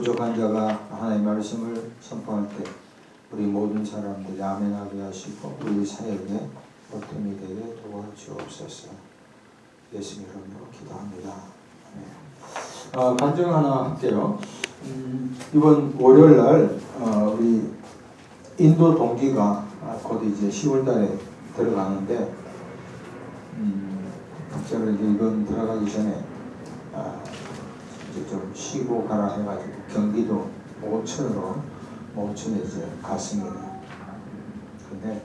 부족한 자가 하나님의 말씀을 선포할 때 우리 모든 사람들이 아멘하게 하시고 우리 사역에 보탬이 되게 도와주옵소서. 예수님 이름으로 기도합니다. 아멘. 간증 하나 할게요. 이번 월요일날 우리 인도 동기가 곧 이제 10월달에 들어가는데 제가 이제 이번 들어가기 전에 이제 좀 쉬고 가라 해가지고 경기도 모천에 이제 갔습니다. 근데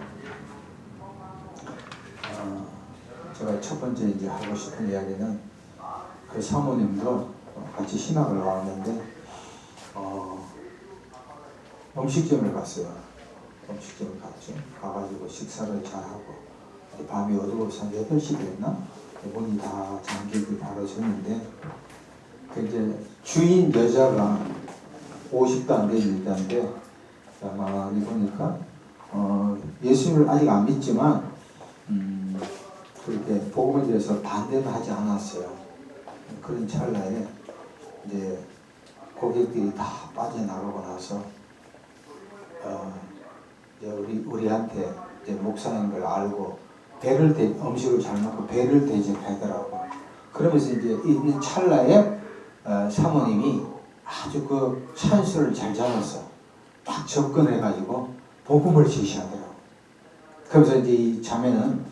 제가 첫 번째 이제 하고 싶은 이야기는 그 사모님도 같이 신학을 나왔는데 음식점을 갔어요. 음식점을 갔죠. 가가지고 식사를 잘하고 밤이 어두워서 한 8시 됐나? 문이 다 잠기기 바라졌는데 그 이제 주인 여자가 50도 안 되는 여자인데 아마 보니까 예수님을 아직 안 믿지만 그렇게 복음에 대해서 반대는 하지 않았어요. 그런 찰나에 이제 고객들이 다 빠져나가고 나서 이제 우리한테 이제 목사인 걸 알고 음식을 잘 먹고 배를 대접하더라고. 그러면서 이제 있는 찰나에 사모님이 아주 그 찬수를 잘 잡아서 딱 접근해가지고 복음을 제시하더라고. 그러면서 이제 이 자매는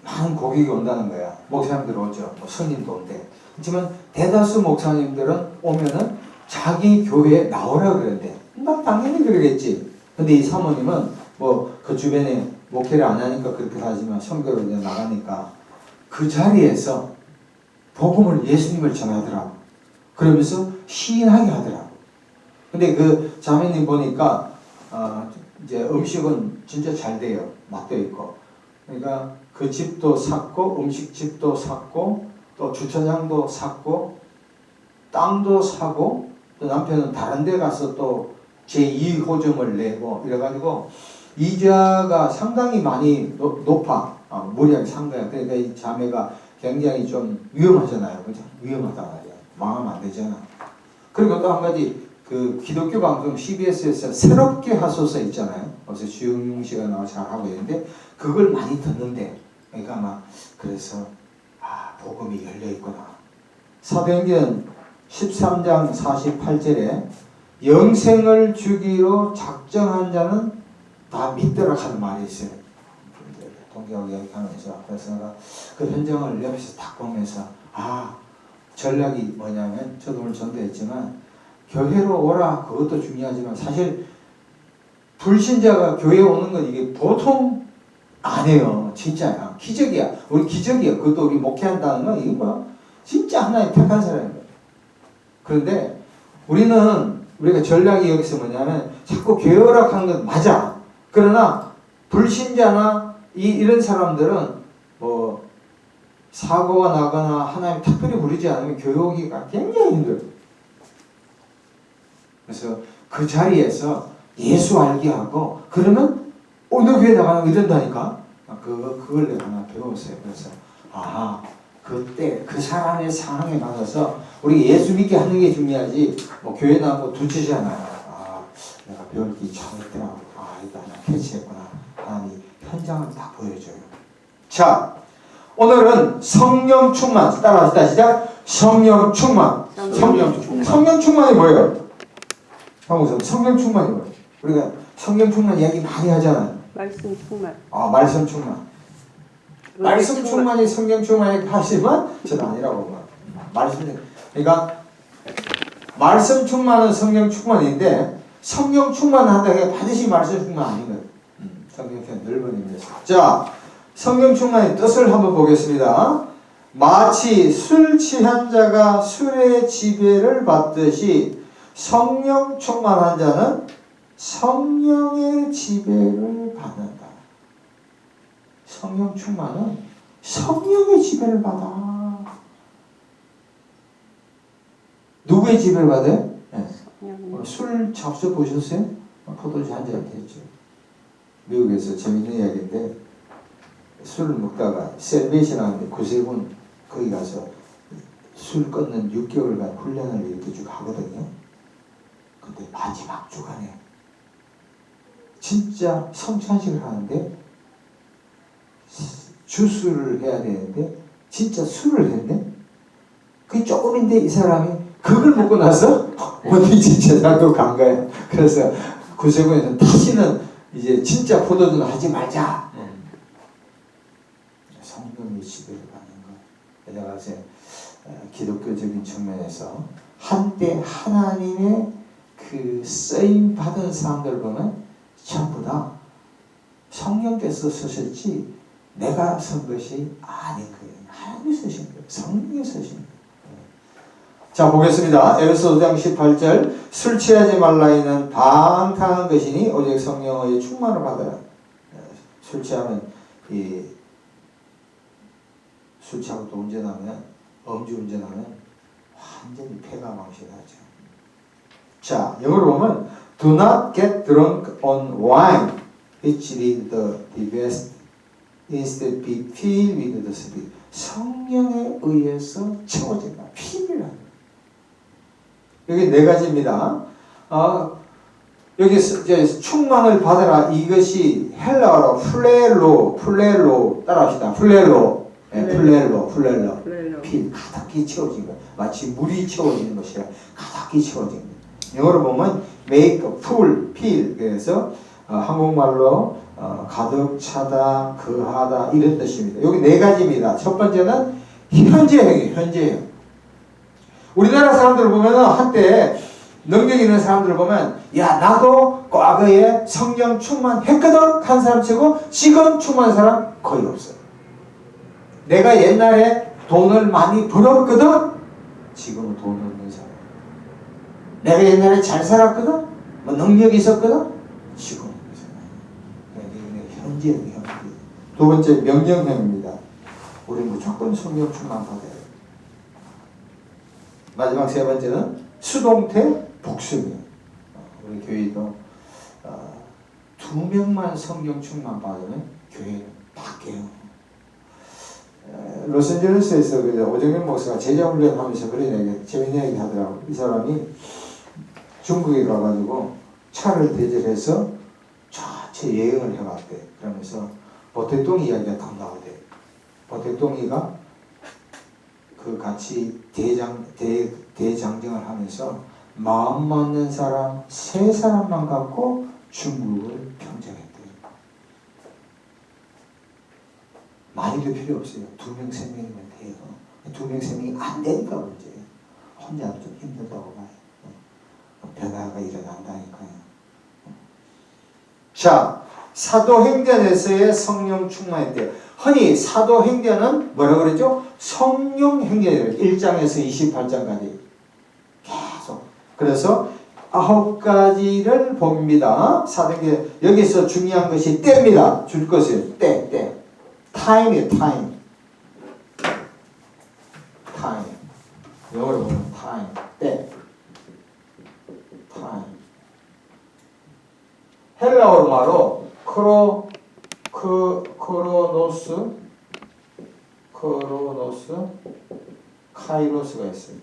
많은 고객이 온다는 거야. 목사님들 오죠. 뭐 성인도 온대. 하지만 대다수 목사님들은 오면은 자기 교회에 나오라 그러는데 난 당연히 그러겠지. 근데 이 사모님은 뭐 그 주변에 목회를 안 하니까 그렇게 하지만 선교로 이제 나가니까 그 자리에서 복음을 예수님을 전하더라고. 그러면서 시인하게 하더라고. 근데 그 자매님 보니까 이제 음식은 진짜 잘 돼요. 맛도 있고. 그러니까 그 집도 샀고 음식집도 샀고 또 주차장도 샀고 땅도 사고 또 남편은 다른 데 가서 또 제2호점을 내고 이래가지고 이자가 상당히 많이 높아. 무리하게 산 거야. 그러니까 이 자매가 굉장히 좀 위험하잖아요. 그죠? 위험하다 말이야. 망하면 안 되잖아. 그리고 또 한 가지 그 기독교 방송 CBS에서 새롭게 하소서 있잖아요. 어제 주영용 씨가 나와 잘하고 있는데 그걸 많이 듣는데 그러니까 막 그래서 복음이 열려있구나. 사도행전 13장 48절에 영생을 주기로 작정한 자는 다 믿더라 하는 말이 있어요. 동기하고 이야기하면서 그래서 내가 그 현장을 옆에서 딱 보면서 전략이 뭐냐면 저도 오늘 전도했지만 교회로 오라 그것도 중요하지만 사실 불신자가 교회에 오는 건 이게 보통 아니에요. 진짜야. 기적이야. 우리 기적이야. 그것도 우리 목회한다는 건 이게 뭐야? 진짜 하나님 택한 사람인 거야. 그런데 우리가 전략이 여기서 뭐냐면 자꾸 교회 오락하는 건 맞아. 그러나 불신자나 이런 사람들은 뭐 사고가 나거나 하나님 특별히 부르지 않으면 교회 오기가 굉장히 힘들어요. 그래서 그 자리에서 예수 알게 하고 그러면 너 교회 나가는 거 이런다니까. 그걸 내가 하나 배웠어요. 그래서 그때 그 사람의 상황에 맞아서 우리 예수 믿게 하는 게 중요하지 뭐 교회 나가고 두치잖아요. 내가 배울 게 참 있더라. 이거 하나 캐치했구나. 하나님이 현장을 다 보여줘요. 자, 오늘은 성령 충만. 따라합시다. 시작. 성령 충만. 성령 충만이 뭐예요? 성령 충만이 뭐예요? 우리가 성령 충만 이야기 많이 하잖아요. 말씀 충만. 말씀 충만. 말씀 충만이 성령 충만이 하지만 저는 아니라고 봐. 그러니까 말씀 충만은 성령 충만인데 성령 충만하다가 반드시 말씀 충만 아니거든. 성령 충만 넓은 의미에서. 자, 성령 충만의 뜻을 한번 보겠습니다. 마치 술 취한 자가 술의 지배를 받듯이 성령 충만한 자는 성령의 지배를 받는다. 성령 충만은 성령의 지배를 받아. 누구의 지배를 받아요? 네. 술 잡수 보셨어요? 포도주 한 잔 됐죠. 미국에서 재밌는 이야기인데 술을 먹다가 셀베이션 하는데 구세군 거기 가서 술 끊는 6개월간 훈련을 이렇게 쭉 하거든요. 막중하네. 진짜 성찬식을 하는데 주술을 해야 되는데 진짜 술을 했네. 그게 조금인데 이 사람이 그걸 먹고 나서 원리지 제사로 간 거예요. 그래서 구세군에서 다시는 이제 진짜 포도주는 하지 말자. 성경의 시대를 가는 거. 내가 이제 기독교적인 측면에서 한때 하나님의 그 쓰임 받은 사람들 보면 전부 다 성령께서 쓰셨지 내가 쓴 것이 아닌 거예요. 하나님이 쓰신 거예요. 성령이 쓰신 거예요. 자, 보겠습니다. 에베소 5장 18절 술 취하지 말라 이는 방탕한 것이니 오직 성령의 충만을 받아라. 술 취하면 술 취하고 또 운전하면 음주운전하면 완전히 폐가 망신하죠. 자, 영어로 보면 Do not get drunk on wine which lead the best instead be filled with the Spirit. 성령에 의해서 채워진다. 피를 하는. 여기 네 가지입니다. 여기 이제 충만을 받아라. 이것이 헬라어로 플렐로 따라합시다. 플렐로. 피 가득히 채워진 것. 마치 물이 채워지는 것이라 가득히 채워진 것. 영어로 보면 make full, fill. 그래서 한국말로 가득 차다, 거하다 이런 뜻입니다. 여기 네 가지입니다. 첫 번째는 현재형이에요. 현재형. 우리나라 사람들을 보면 한때 능력 있는 사람들을 보면 야 나도 과거에 성령 충만했거든 한 사람 치고 지금 충만한 사람 거의 없어요. 내가 옛날에 돈을 많이 벌었거든 지금은 돈 없는 사람. 내가 옛날에 잘 살았거든 뭐 능력이 있었거든 지금은 없는 사람. 현재형. 두 번째 명령형입니다. 우리 무조건 성령 충만 받아야 돼요. 마지막 세 번째는 수동태 복수입니다. 우리 교회도 2명만 성령 충만 받으면 교회는 바뀌어요. 로스앤젤레스에서 오정현 목사가 제자훈련 하면서 그런 얘기, 재밌는 얘기 하더라고요. 이 사람이 중국에 가가지고 차를 대절해서 전체 여행을 해봤대. 그러면서 보택동 이야기가 딱 나오대. 보택동이가 그 같이 대장정을 하면서 마음 맞는 사람 3사람만 갖고 중국을 평정했대요. 많이도 필요 없어요. 2명, 3명이면 돼요. 2명, 3명이 안 되니까 문제예요. 혼자는 좀 힘들다고 봐요. 변화가 일어난다니까요. 자, 사도행전에서의 성령 충만했대요. 흔히 사도행전은 뭐라고 그랬죠? 성령행전이에요. 1장에서 28장까지 계속. 그래서 9가지를 봅니다. 사도행전 여기서 중요한 것이 때입니다. 줄 것이에요. 때. 타임이에요. 타임. 영어로 보면 타임. 때. 타임. 헬라어로 말로 크로노스, 카이로스가 있어요.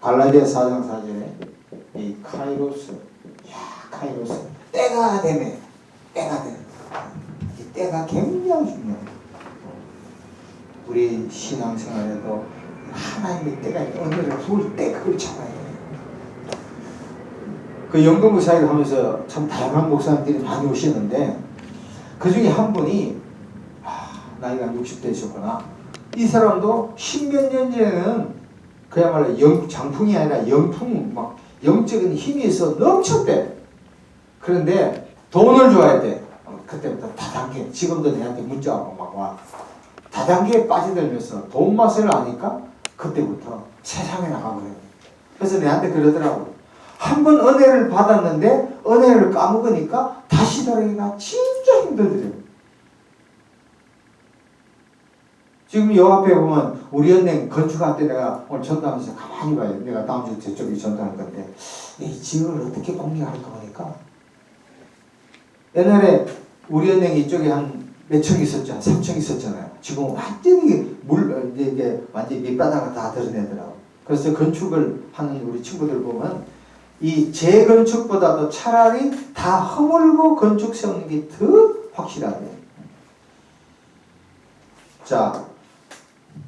갈라디아 4장 4절에 이 카이로스, 카이로스 때가 되면 이 때가 굉장히 중요해요. 우리 신앙생활에도 하나님의 때가 있는 은혜를 부을 때 그걸 잡아야 돼요. 그 연금부 사역을 하면서 참 다양한 목사님들이 많이 오시는데 그 중에 한 분이 나이가 60대셨구나. 이 사람도 10몇 년 전에는 그야말로 장풍이 아니라 영풍, 막 영적인 힘이 있어 넘쳤대. 그런데 돈을 줘야 돼. 그때부터 다단계, 지금도 내한테 문자하고 막 와. 다단계에 빠져들면서 돈 맛을 아니까 그때부터 세상에 나가버려요. 그래서 내한테 그러더라고. 한 번 은혜를 받았는데 은혜를 까먹으니까 다시 돌아오기가 진짜 힘들더래요. 지금 요 앞에 보면 우리 은행 건축할 때 내가 오늘 전담하면서 가만히 봐요. 내가 다음 주 저쪽에 전담할 건데 이 지역을 어떻게 공략할까 보니까 옛날에 우리 은행 이쪽에 한 몇 층 있었잖아요. 3층 있었잖아요. 지금 완전히 이게 완전히 밑바닥을 다 드러내더라고. 그래서 건축을 하는 우리 친구들 보면 이 재건축보다도 차라리 다 허물고 건축 세우는 게 더 확실하대요. 자,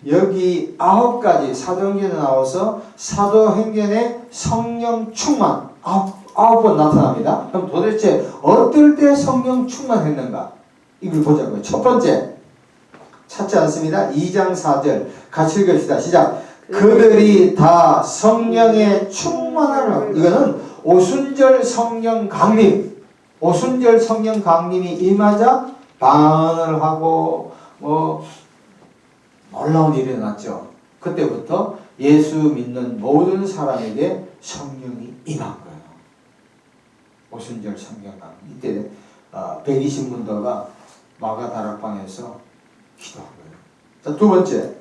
여기 9가지 사도행전에 나와서 사도행전에 성령 충만 9번 나타납니다. 그럼 도대체 어떨 때 성령 충만했는가? 이걸 보자고요. 첫 번째, 찾지 않습니다. 2장 4절 같이 읽읍시다. 시작. 그들이 다 성령의 충만함을, 이거는 오순절 성령 강림, 오순절 성령 강림이 임하자 반언을 하고 놀라운 일이 일어났죠. 그때부터 예수 믿는 모든 사람에게 성령이 임한 거예요. 오순절 성령 강림. 이때 120문도가 마가다락방에서 기도한 거예요. 자, 두 번째,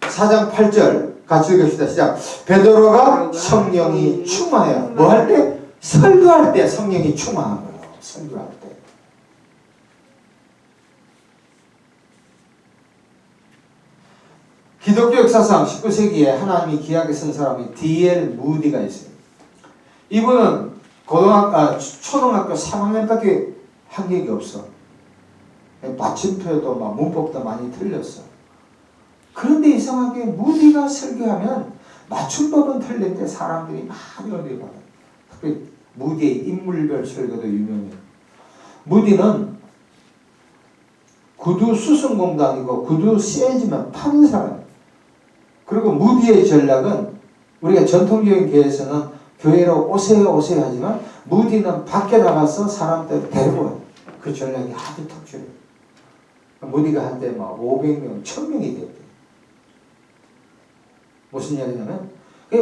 4장 8절 같이 읽읍시다. 시작. 베드로가 성령이 충만해요. 뭐 할 때? 설교할 때 성령이 충만한 거예요. 설교할 때. 기독교 역사상 19세기에 하나님이 귀하게 쓴 사람이 D.L. 무디가 있어요. 이분은 초등학교 3학년밖에 학력이 없어. 받침표도 막 문법도 많이 틀렸어. 그런데 이상하게 무디가 설교하면 맞춤법은 틀린데 사람들이 많이 은혜 받아요. 특히 무디의 인물별 설교도 유명해요. 무디는 구두 수승공도 아니고 구두 세지만 파는 사람. 그리고 무디의 전략은 우리가 전통적인 교회에서는 교회로 오세요 하지만 무디는 밖에 나가서 사람들 데려와요. 그 전략이 아주 특출해요. 무디가 한때 막 500명, 1000명이 됐대요. 무슨 이야기냐면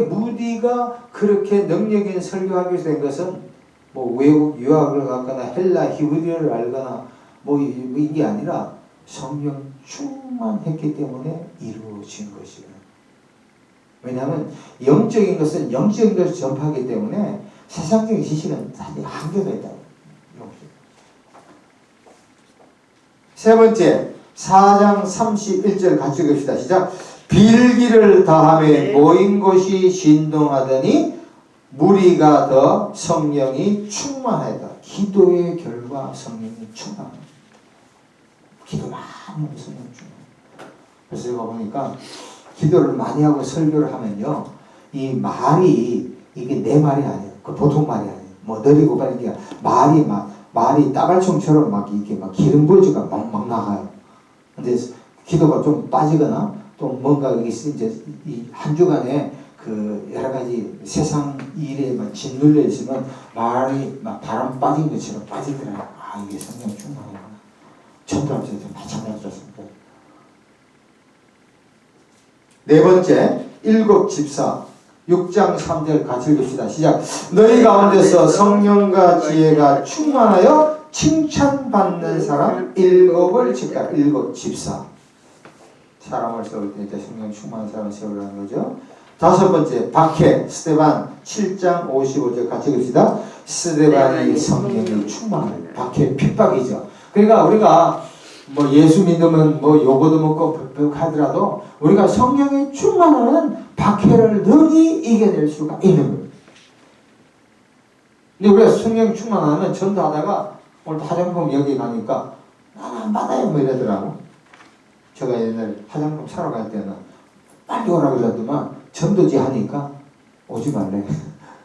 무디가 그렇게 능력 있는 설교하기 위해서 된 것은 뭐 외국 유학을 갔거나 헬라 히브리어를 알거나 뭐 이게 아니라 성령 충만했기 때문에 이루어진 것이에요. 왜냐하면 영적인 것은 영적인 것을 전파하기 때문에 세상적인 지식은 사실 한계가 있다. 세 번째, 4장 31절 같이 읽읍시다. 시작. 빌기를 다함에 모인 곳이 진동하더니 무리가 더 성령이 충만하다. 기도의 결과 성령이 충만합니다. 기도 많이 하면 성령 충만. 그래서 제가 보니까 기도를 많이 하고 설교를 하면요, 이 말이 이게 내 말이 아니에요. 그 보통 말이 아니에요. 뭐 느리고 빠르게 말이 따발총처럼 막 이렇게 막 기름 부어지가 막 나가요. 근데 기도가 좀 빠지거나 또 뭔가 이제 이 한 주간에 그 여러 가지 세상 일에 막 짓눌려 있으면 말이 막 바람 빠진 것처럼 빠지더라고요. 아, 이게 성령 충만이구나. 전도하면서 마찬가지였습니다. 네 번째, 일곱 집사 6장 3절 같이 읽읍시다. 시작. 너희 가운데서 성령과 지혜가 충만하여 칭찬받는 사람 7을 집사. 7 집사. 사람을 세울 때 이제 성령 충만한 사람을 세우라는 거죠. 다섯 번째, 박해 스데반 7장 55절 같이 읽읍시다. 스데반이 성령이 충만한 박해 핍박이죠. 그러니까 우리가 뭐 예수 믿으면 뭐 요거도 먹고 하더라도 우리가 성령이 충만하면 박해를 능히 이겨낼 수가 있는 거예요. 근데 우리가 성령 충만하면 전도하다가 오늘 화장품 여기 가니까 나는 안 받아요 뭐 이러더라고. 제가 옛날에 화장품 사러 갈 때는 빨리 오라고 그러더만 전도지 하니까 오지 말래.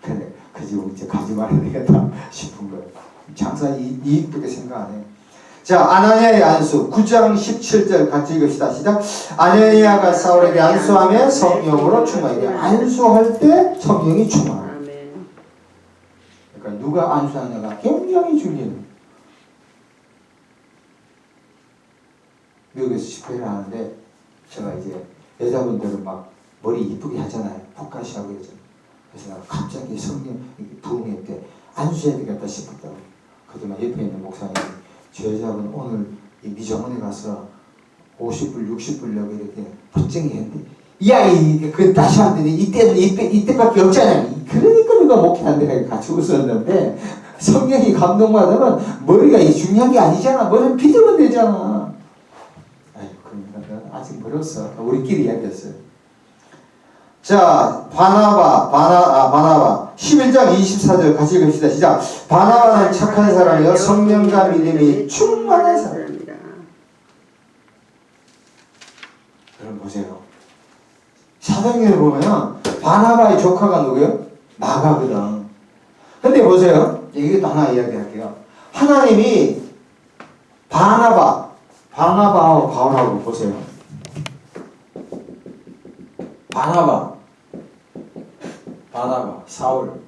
그래, 그지 이제 가지 말아야 되겠다 싶은 거예요. 장사 이익밖에 생각 안 해. 자, 아나니아의 안수 9장 17절 같이 읽읍시다. 시작. 아나니아가 사울에게 안수하며 성령으로 충만해. 안수할 때 성령이 충만해. 그러니까 누가 안수하냐가 굉장히 중요해요. 미국에서 집회를 하는데 제가 이제 여자분들은 막 머리 이쁘게 하잖아요. poka시하고 그러잖아요. 그래서 내가 갑자기 성령 부흥회 때 안수해야 되겠다 싶었다고. 그동안 옆에 있는 목사님이 저 여자분 오늘 이 미정원에 가서 50불 60불 내고 이렇게 번쟁이 했는데 야, 그 다시 왔더니 이때밖에 없잖아. 그러니까 누가 목회한데 같이 웃었는데 성령이 감동받으면 머리가 중요한 게 아니잖아. 머리는 빗으면 되잖아. 아유, 그러니까 아직 멀었어. 우리끼리 이야기했어요. 자, 바나바. 11장 24절 같이 읽읍시다. 시작. 바나바는 착한 사람이요 성령과 믿음이 충만한 사람입니다. 여러분 보세요. 사도행전을 보면 바나바의 조카가 누구예요? 마가거든. 근데 보세요. 이게 또 하나 이야기할게요. 하나님이 바나바하고 바울하고 보세요. 바나바, 사울.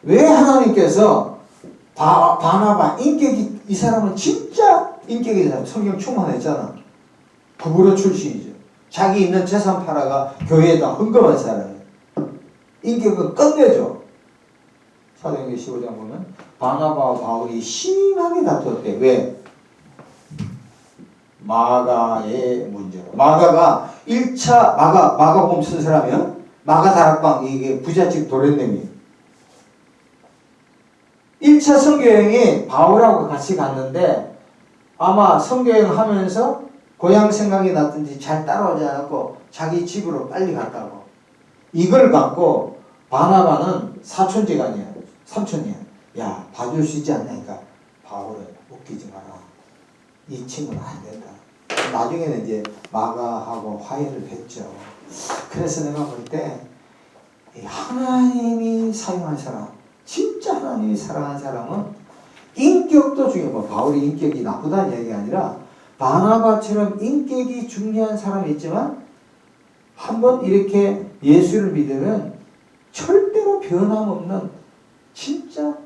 왜 하나님께서 바나바 인격이, 이 사람은 진짜 인격이 성경 충만했잖아. 구부로 출신이죠. 자기 있는 재산 팔아가 교회에다 헌금한 사람이에요. 인격은 끝내죠. 사도행전 15장 보면 바나바와 바울이 심하게 다투었대. 왜? 마가의 문제로. 마가가 1차 마가복음 쓴 사람이요. 마가 다락방, 이게 부잣집 도련님이 1차 선교여행이 바울하고 같이 갔는데 아마 선교여행 하면서 고향 생각이 났든지 잘 따라오지 않았고 자기 집으로 빨리 갔다고. 이걸 갖고 바나바는 사촌지간이야. 삼촌이야. 야, 봐줄 수 있지 않냐니까 바울은 웃기지 마라. 이 친구는 안 된다. 나중에는 이제 마가하고 화해를 했죠. 그래서 내가 볼 때 하나님이 사용한 사람, 진짜 하나님이 사랑한 사람은 인격도 중요해. 뭐 바울이 인격이 나쁘다는 얘기가 아니라 바나바처럼 인격이 중요한 사람이 있지만 한번 이렇게 예수를 믿으면 절대로 변함없는 진짜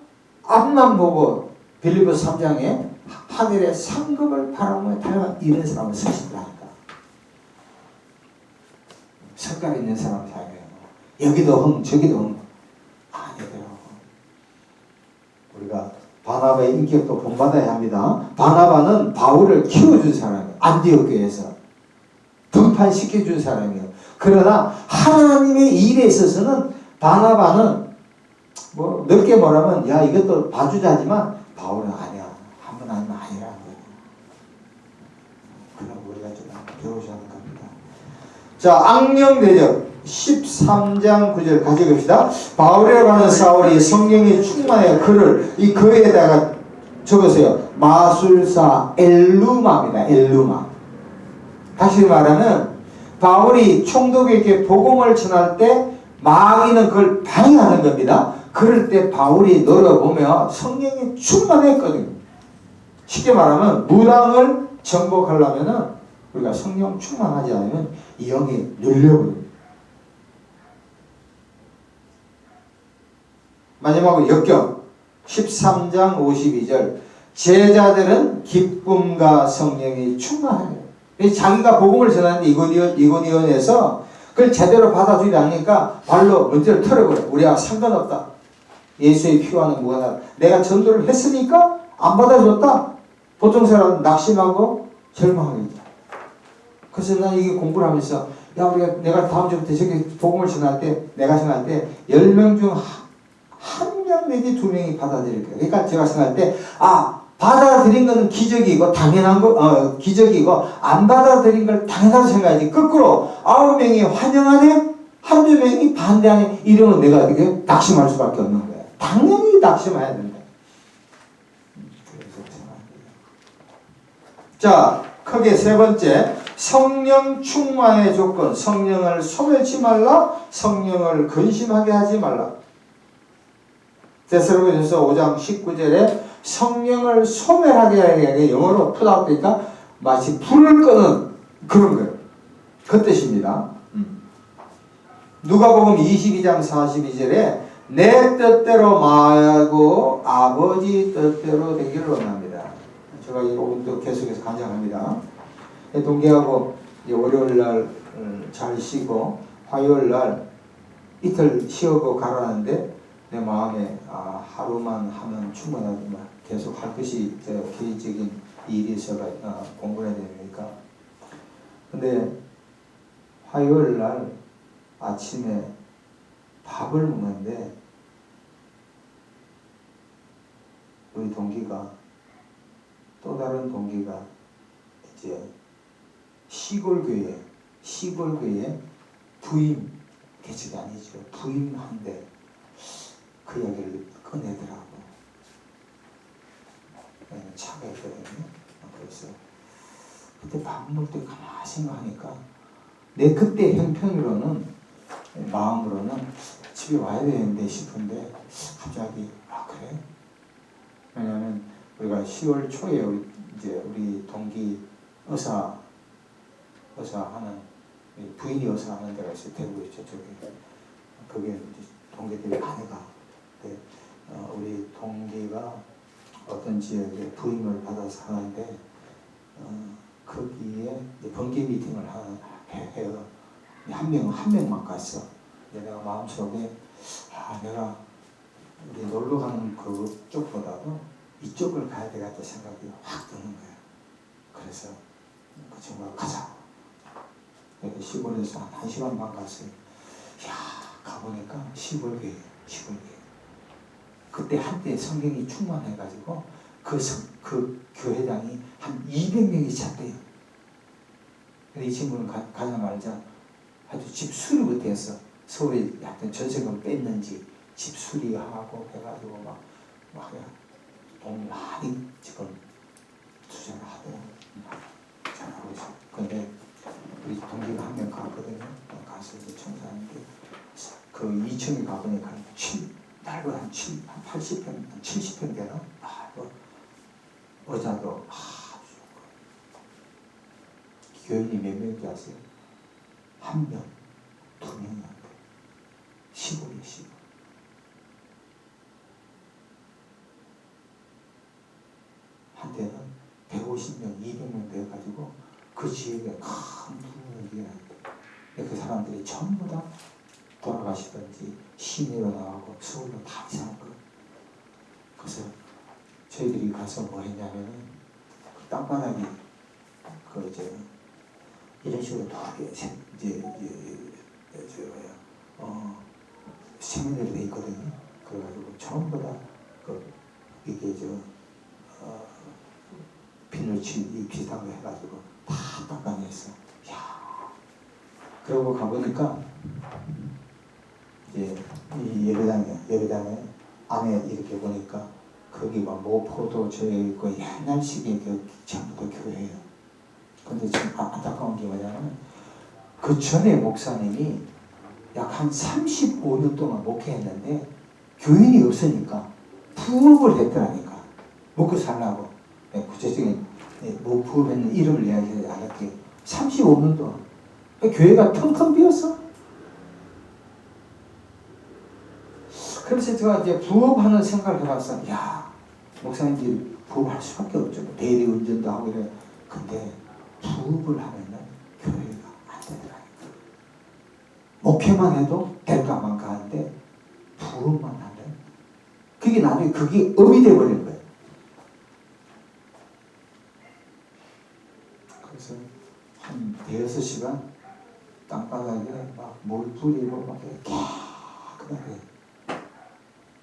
앞만 보고 빌립보서 3장에 하늘의 상급을 바라보며 달려간 이런 사람을 쓰신다니까. 성깔 있는 사람 사이에요. 여기도 흥 저기도 흥 아니더라고. 우리가 바나바의 인격도 본받아야 합니다. 바나바는 바울을 키워준 사람이에요. 안디옥 교회에서 등판시켜준 사람이에요. 그러나 하나님의 일에 있어서는 바나바는 뭐 넓게 말하면 야 이것도 봐주자지만 바울은 아니야. 한 번 아니면 아니라는 거예요. 그럼 우리가 좀 배우셔야 할 겁니다. 자, 악령대적 13장 9절 가져갑시다. 바울이라고 하는 사울이 성령이 충만해 그를 이 글에다가 적으세요. 마술사 엘루마입니다. 엘루마. 다시 말하면 바울이 총독에게 복음을 전할 때 마귀는 그걸 방해하는 겁니다. 그럴 때 바울이 노려보며 성령이 충만했거든요. 쉽게 말하면 무당을 정복하려면 우리가 성령 충만하지 않으면 이 영이 눌려버립니다. 마지막으로 역경 13장 52절 제자들은 기쁨과 성령이 충만해요. 자기가 복음을 전하는데 이고니온에서 그걸 제대로 받아주지 않으니까 발로 문제를 털어버려. 우리와 상관없다. 예수의 피와는 무관하다. 내가 전도를 했으니까 안 받아줬다. 보통 사람은 낙심하고 절망하겠죠. 그래서 난 이게 공부를 하면서 야 내가 다음 주부터 저기 복음을 전할 때 내가 생각할 때 10명 중 한 명 내지 2명이 받아들일 거예요. 그러니까 제가 생각할 때 받아들인 거는 기적이고 당연한 거 기적이고 안 받아들인 걸 당연하다고 생각하지. 거꾸로 9명이 환영하네 1-2명이 반대하네 이러면 내가 어떻게 낙심할 수밖에 없는 거야. 당연히 낙심해야 된다. 자, 크게 세 번째 성령 충만의 조건. 성령을 소멸치 말라. 성령을 근심하게 하지 말라. 데살로니가전서 5장 19절에 성령을 소멸하게 하게 영어로 푸다우니까 마치 불을 끄는 그런 거예요. 그 뜻입니다. 누가복음 22장 42절에 내 뜻대로 말고 아버지 뜻대로 되기를 원합니다. 제가 이 부분도 계속해서 간증합니다. 동기하고 월요일날 잘 쉬고 화요일날 이틀 쉬고 가라는데 내 마음에 하루만 하면 충분하지만 계속 할 것이 개인적인 일이 있어서 공부를 해야 되니까. 근데 화요일날 아침에 밥을 먹는데 우리 동기가 또 다른 동기가 이제 시골교회 부임 개척이 아니죠. 부임한데 그 이야기를 꺼내더라고. 차가 있거든요. 그래서 그때 밥 먹을 때 가만히 생각하니까 내 그때 형편으로는 마음으로는 집에 와야 되는데 싶은데 갑자기 그래? 왜냐하면 우리가 10월 초에 우리 동기 의사 하는 부인이 의사 하는 데가 있어요. 대구에 저쪽에. 거기에 이제 동기들이 많이 가. 근데 우리 동기가 어떤 지역에 부임을 받아서 하는데 거기에 이제 번개 미팅을 해요. 한 명만 갔어. 내가 마음속에 내가 우리 놀러 가는 그쪽보다도 이쪽을 가야 되겠다 생각이 확 드는 거야. 그래서 그 친구가 가자. 그래서 시골에서 한 1시간 반 갔어요. 가보니까 시골교회. 그때 한때 성경이 충만해가지고 그 교회당이 한 200명이 찼대요. 근데 이 친구는 가자마자 아주 집 수리부터 했어. 서울에 하여튼 전세금 뺐는지 집 수리하고 해가지고 막 돈 많이 지금 투자를 하고 잘하고 있어. 근데 우리 동기가 한 명 갔거든요. 가서 이제 청소하는데 그 2층에 가보니까 넓어 한 80평, 한 70평 되나? 의자도 교인이 몇 명인지 아세요? 1명, 2명이 안 돼. 시골이에요, 시골. 한때는 150명, 200명 돼가지고 그 지역에 큰 부흥을 일어났대. 그 사람들이 전부 다 돌아가시든지 시내로 나가고 서울로 다 이사한 거예요. 그래서 저희들이 가서 뭐 했냐면은 그 땅바닥이 이런 식으로 되게 세면대로 돼 있거든요. 그래가지고 전부 다 이게 비누칠 비슷한 거 해가지고 다 닦아냈어. 그러고 가보니까 이제 이 예배당에 안에 이렇게 보니까 거기가 모포도 저기 있고 옛날식의 전부 다 교회예요. 근데 지금 안타까운 게 뭐냐면 그 전에 목사님이 약 한 35년 동안 목회했는데 교인이 없으니까 부업을 했더라니까. 먹고 살라고. 구체적인 뭐 부업했는 이름을 이야기하지 않을게요. 35년 동안 교회가 텅텅 비었어. 그래서 제가 이제 부업하는 생각을 해봤어. 목사님들이 부업할 수밖에 없죠. 대리 운전도 하고 이래. 근데 부업을 하면은 교회가 안 되더라니까. 목회만 해도 될까만 가는데 부업만 하면 그게 나중에 그게 업이 돼버린 거예요. 그래서 한 6시간 땅바닥에 막 물 뿌리고 막 깨끗하게.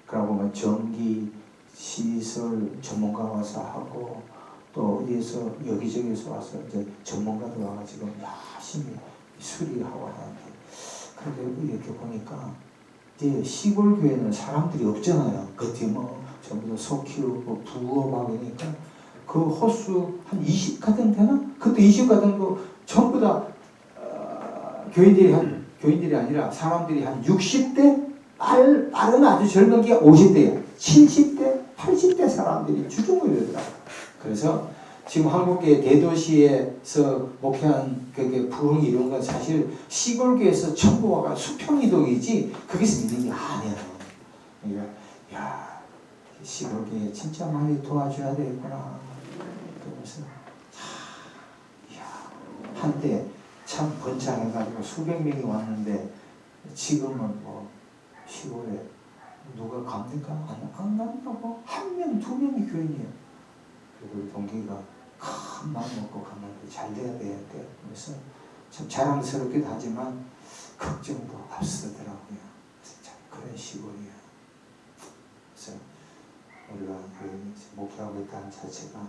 그러고 뭐 전기 시설 전문가 와서 하고 또 어디에서 여기저기서 와서 이제 전문가들 와가지고 열심히 수리하고 하는데 그런데 이렇게 보니까 이제 시골 교회는 사람들이 없잖아요. 겉에 뭐 전부 다 소 키우고 부업하고 그러니까 그 호수 한 20가정 되나? 그때 20가정도 전부 다 교인들이 아니라 사람들이 한 60대 빠른 아주 젊은 게 50대야. 70대, 80대 사람들이 주종을 이러더라고요. 그래서 지금 한국의 대도시에서 목회한 그게 부흥이 이런 건 사실 시골교에서 전부 와가 수평이동이지 거기서 있는 게 아니에요. 그러니까 시골교에 진짜 많이 도와줘야 되겠구나. 그러면서 한때 참 번창해가지고 수백 명이 왔는데 지금은 뭐 시골에 누가 갑니까? 안 간다고? 1명, 2명이 교인이에요. 그리고 우리 동기가 큰 마음 먹고 갔는데 잘 돼야 되는데 그래서 참 자랑스럽기도 하지만 걱정도 앞서더라고요. 그래서 참 그런 시골이에요. 그래서 우리가 목회하고 있다는 자체가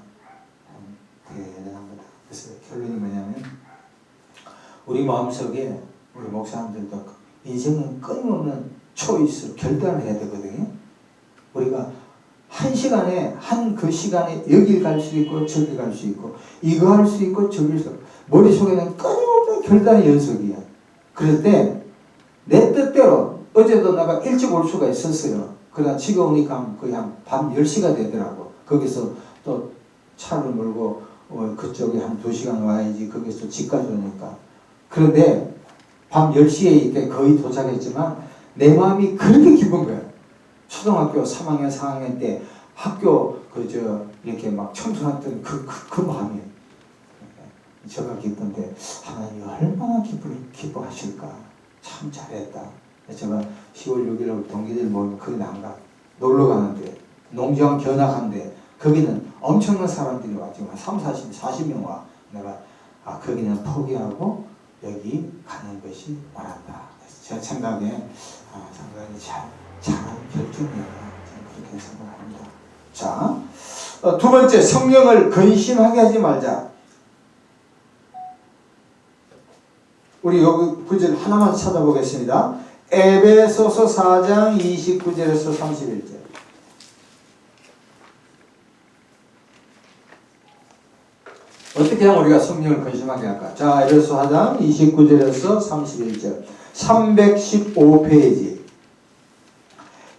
참 대단한 거다. 그래서 결론이 뭐냐면 우리 마음속에 우리 목사님들도 인생은 끊임없는 초이스, 결단을 해야 되거든요. 우리가 한 시간에, 그 시간에 여길 갈 수 있고 저길 갈 수 있고 이거 할 수 있고 저길 수 있고 머릿속에는 끊임없는 결단의 연속이야. 그럴 때 내 뜻대로 어제도 내가 일찍 올 수가 있었어요. 그러나 집에 오니까 거의 한 밤 10시가 되더라고. 거기서 또 차를 몰고 그쪽에 한 2시간 와야지. 거기서 집까지 오니까. 그런데 밤 10시에 이렇게 거의 도착했지만 내 마음이 그렇게 기쁜 거야. 초등학교 3학년, 4학년 때 학교 이렇게 막 청소했던 그 마음이 제가 기쁜데 하나님이 얼마나 기뻐하실까. 참 잘했다. 제가 10월 6일 동기들 모이면 거기 나가 놀러 가는데 농장 견학한데 거기는 엄청난 사람들이 와. 지금 한 40명 와. 내가 거기는 포기하고 여기 가는 것이 옳았다. 제 생각에 상당히 잘한 결정이다. 그렇게 생각합니다. 자, 두 번째, 성령을 근심하게 하지 말자. 우리 여기 구절 하나만 찾아보겠습니다. 에베소서 4장 29절에서 31절. 어떻게 하면 우리가 성령을 근심하게 할까? 자, 에베소 4장 29절에서 31절. 315페이지.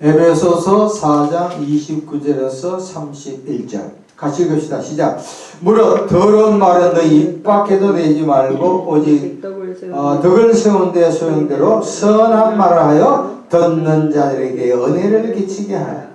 에베소서 4장 29절에서 31절. 같이 읽읍시다. 시작. 무릇 더러운 말은 너희 입 밖에도 내지 말고 오직 덕을 세운 데 소용대로 선한 말을 하여 듣는 자들에게 은혜를 끼치게 하라.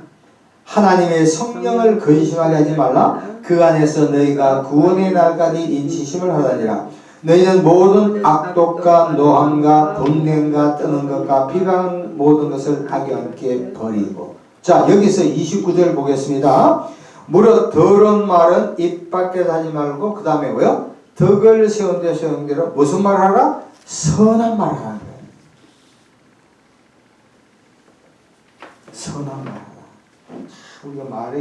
하나님의 성령을 근심하게 하지 말라. 그 안에서 너희가 구원의 날까지 인치심을 하다니라. 너희는 모든 악독과 노함과 분냄과 뜨는 것과 비방 모든 것을 악연케 버리고. 자, 여기서 29절 보겠습니다. 무릇 더러운 말은 입 밖에 하지 말고 그 다음에 뭐요? 덕을 세운 데 소용대로 무슨 말 하라? 선한 말 하는 거예요. 선한 말 하라. 우리가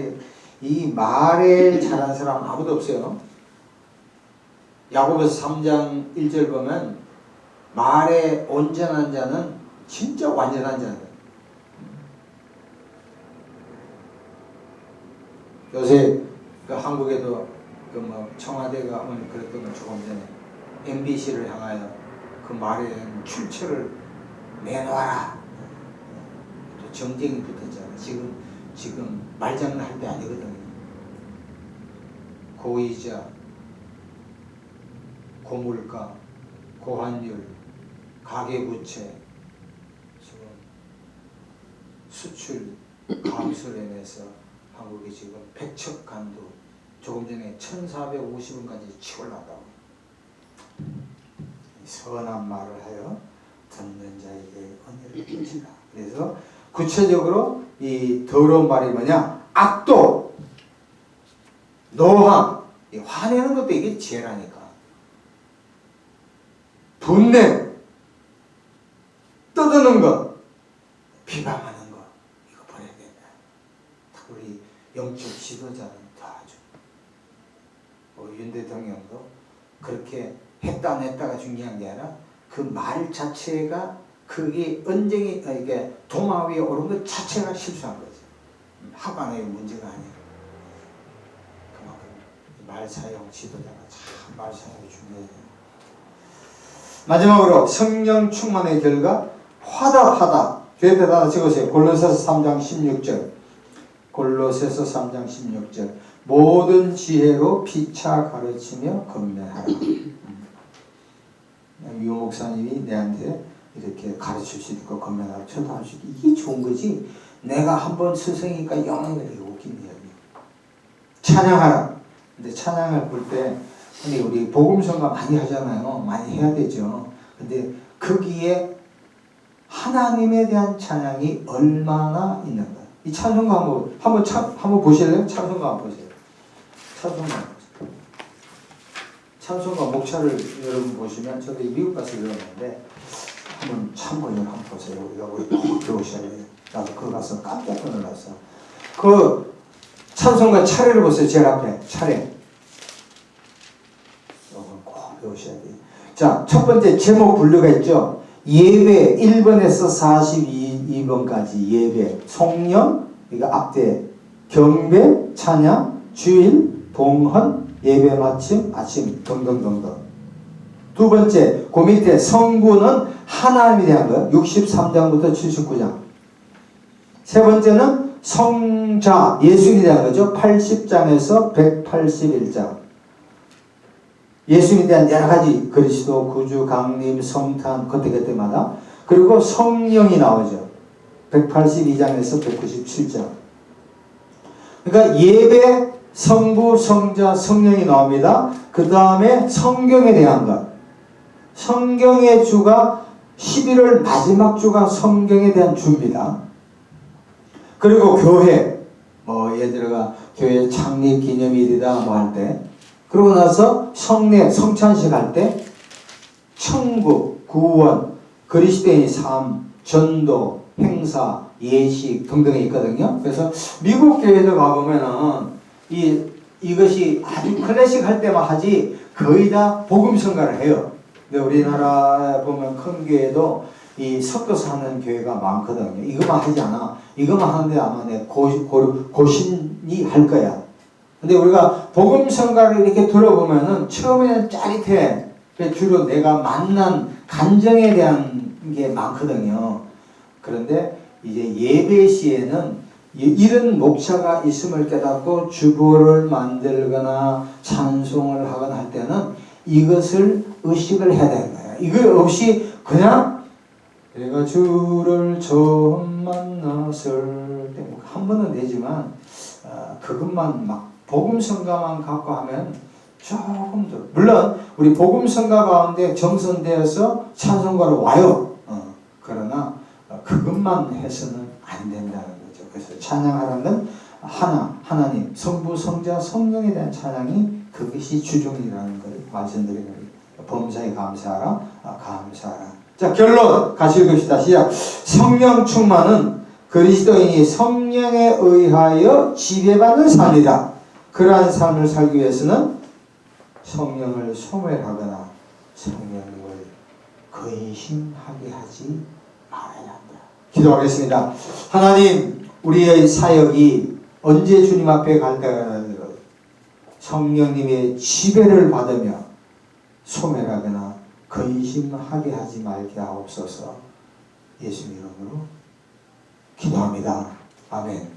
이 말에 잘하는 사람 아무도 없어요. 야고보서 3장 1절 보면 말에 온전한 자는 진짜 완전한 자다. 요새 한국에도 청와대가 오늘 그랬던 건 조금 전에 MBC를 향하여 그 말에 출처를 내놔라. 또 정쟁이 붙었잖아. 지금 말장난할 때 아니거든요. 고이자, 고물가, 고환율, 가계부채, 지금 수출 감소로 인해서 한국이 지금 백척간도 조금 전에 1,450원까지 치올랐다고. 선한 말을 하여 듣는 자에게 은혜를 끼치라. 그래서 구체적으로 이 더러운 말이 뭐냐? 악독, 노함, 화내는 것도 이게 죄라니까. 분냄, 떠드는 것, 비방하는 것, 이거 버려야 된다. 우리 영적 지도자는 다 하죠. 윤 대통령도 그렇게 했다 안 했다가 중요한 게 아니라 그 말 자체가 그게 언쟁이 이게 도마 위에 오른 것 자체가 실수한 거죠. 하관의 문제가 아니라. 그만큼 말 사용 지도자가 참 말 사용이 중요해요. 마지막으로 성령 충만의 결과 화답하다. 뒤에다 하나 적으세요. 골로새서 3장 16절. 골로새서 3장 16절. 모든 지혜로 피차 가르치며 건면하라. 유 목사님이 내한테 이렇게 가르칠 수 있고 건면하라. 저도 할 수 있고 이게 좋은 거지. 내가 한번 스승이니까 영향을 되게 웃긴 이야기. 찬양하라. 근데 찬양을 볼 때 우리 복음성가 많이 하잖아요. 많이 해야 되죠. 근데 거기에 하나님에 대한 찬양이 얼마나 있는가. 이 찬송가 한번 보실래요? 찬송가 한번 보세요. 찬송가 목차를 여러분 보시면 저도 미국 가서 읽었는데 한번 참고를 한번 보세요. 우리 꼭 배우셔야 돼요. 나도 그거 가서 깜짝 놀랐어. 그 찬송가 차례를 보세요. 제일 앞에 차례. 이건 꼭 배우셔야 돼요. 자, 첫 번째 제목 분류가 있죠. 예배 1번에서 42번까지 예배, 성령, 이거 앞에 경배, 찬양, 주일, 봉헌, 예배 마침, 아침 등등등등. 두 번째, 그 밑에 성부는 하나님에 대한 거 63장부터 79장. 세 번째는 성자, 예수님에 대한 거죠. 80장에서 181장. 예수님에 대한 여러 가지 그리스도, 구주, 강림, 성탄 그때그때마다. 그리고 성령이 나오죠. 182장에서 197장. 그러니까 예배, 성부, 성자, 성령이 나옵니다. 그 다음에 성경에 대한 것. 성경의 주가 11월 마지막 주가 성경에 대한 주입니다. 그리고 교회, 예를 들어가 교회 창립 기념일이다 뭐 할 때, 그러고 나서 성례, 성찬식 할 때, 천국, 구원, 그리스도인의 삶, 전도, 행사, 예식 등등이 있거든요. 그래서 미국 교회들 가보면은 이것이 아주 클래식 할 때만 하지 거의 다 복음 성가를 해요. 근데 우리나라에 보면 큰 교회도 이 섞어서 하는 교회가 많거든요. 이것만 하지 않아. 이것만 하는데 아마 내 고신이 할 거야. 근데 우리가 복음 성가를 이렇게 들어보면은 처음에는 짜릿해. 주로 내가 만난 간정에 대한 게 많거든요. 그런데 이제 예배 시에는 이런 목차가 있음을 깨닫고 주보를 만들거나 찬송을 하거나 할 때는 이것을 의식을 해야 되는 거예요. 이거 없이 그냥 내가 주를 처음 만났을 때 한 번은 되지만 그것만 막 복음 성가만 갖고 하면 조금 더, 물론 우리 복음 성가 가운데 정선되어서 찬송가로 와요. 그러나 그것만 해서는 안 된다는 거죠. 그래서 찬양하라는 건 하나님, 성부, 성자, 성령에 대한 찬양이 그것이 주종이라는 걸 말씀드리는 거예요. 범사에 감사하라, 감사하라. 자, 결론 같이 읽읍시다. 시작. 성령 충만은 그리스도인이 성령에 의하여 지배받는 삶이다. 그러한 삶을 살기 위해서는 성령을 소멸하거나 성령을 근심하게 하지 말아야 한다. 기도하겠습니다. 하나님, 우리의 사역이 언제 주님 앞에 갈 때가 성령님의 지배를 받으며 소멸하거나 근심하게 하지 말게 하옵소서. 예수님 이름으로 기도합니다. 아멘.